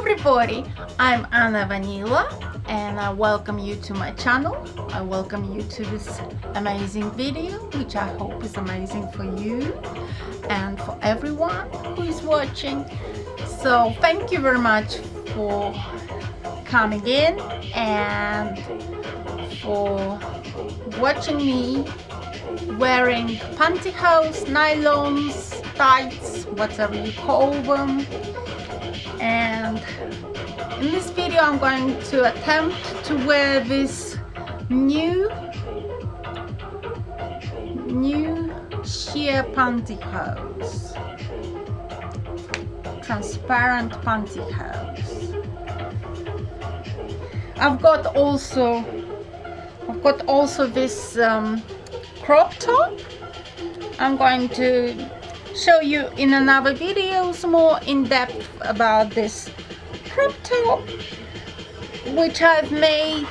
everybody, I'm Vanila and I welcome you to my channel. I welcome you to this amazing video, which I hope is amazing for you and for everyone who is watching. So thank you very much for coming in and for watching me wearing pantyhose, nylons, tights, whatever you call them. And in this video I'm going to attempt to wear this new sheer pantyhose, transparent pantyhose. I've got also this crop top. I'm going to show you in another videos more in depth about this crop top, which I've made.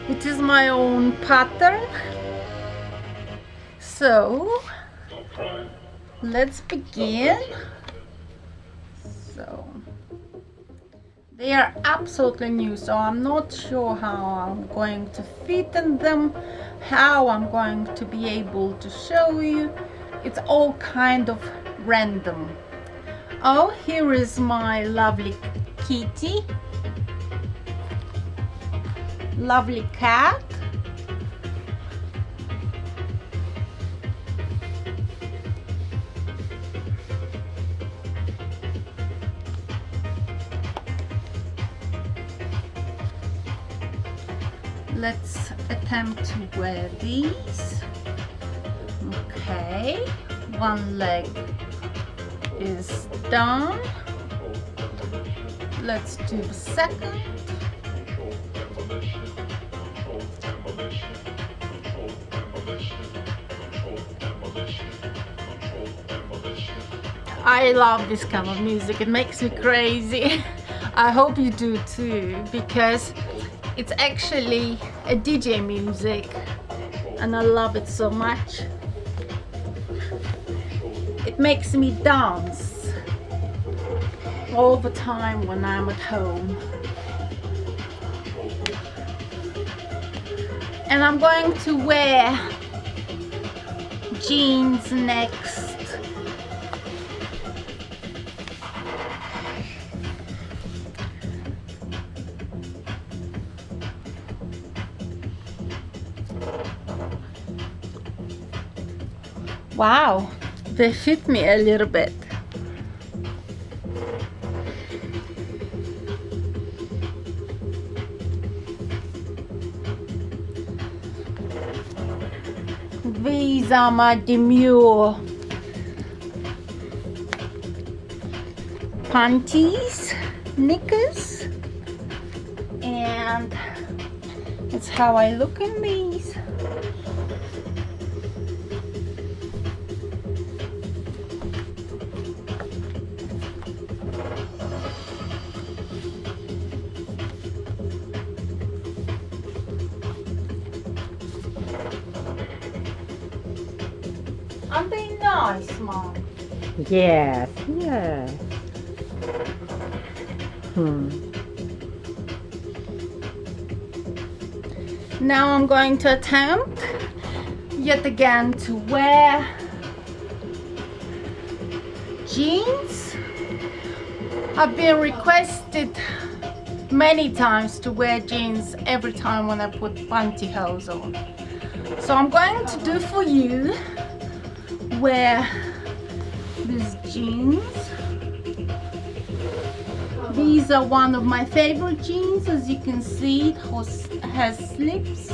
It is my own pattern. So let's begin. So they are absolutely new, so I'm not sure how I'm going to fit in them, how I'm going to be able to show you. It's all kind of random. Oh, here is my lovely kitty, lovely cat. Let's attempt to wear these. Okay, one leg is done. Let's do the second. I love this kind of music. It makes me crazy. I hope you do too, because it's actually a DJ music and I love it so much. It makes me dance all the time when I'm at home. And I'm going to wear jeans next. Wow, they fit me a little bit. These are my demure panties, knickers, and that's how I look in these. Aren't they nice, Mom? Yes, yes. Now I'm going to attempt yet again to wear jeans. I've been requested many times to wear jeans every time when I put pantyhose on. So I'm going to do for you wear these jeans. These are one of my favorite jeans. As you can see, it has slits.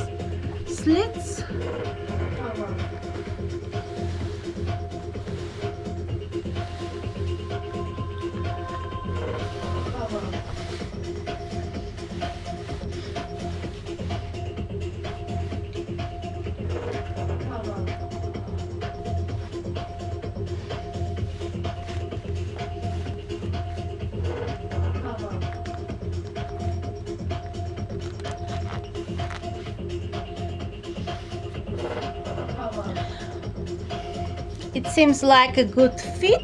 It seems like a good fit.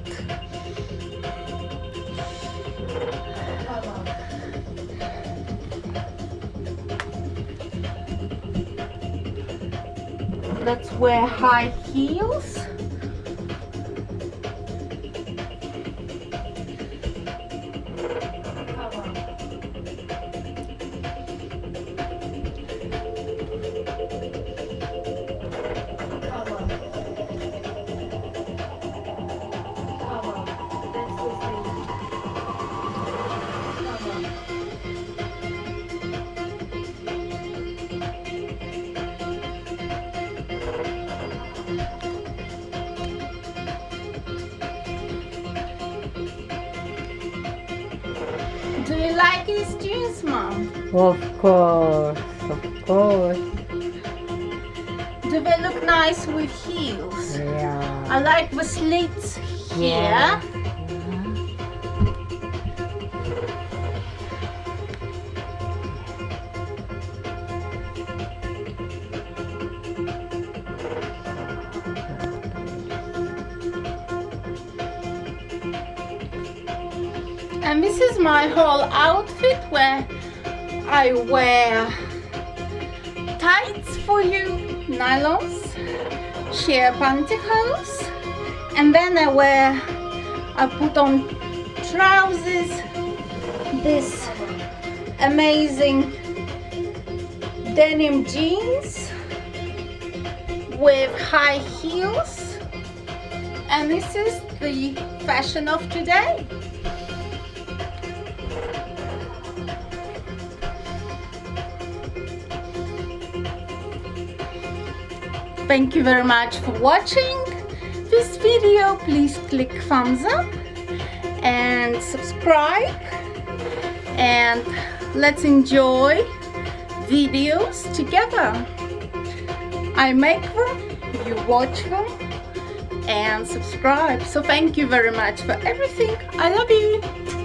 let's wear high heels. Do you like these jeans, Mom? Of course, of course. Do they look nice with heels? Yeah. I like the slits here. Yeah. And this is my whole outfit where I wear tights for you, nylons, sheer pantyhose, and then I put on trousers, this amazing denim jeans with high heels, and this is the fashion of today. Thank you very much for watching this video. Please click thumbs up and subscribe, and let's enjoy videos together. I make them, you watch them, and subscribe. So thank you very much for everything. I love you.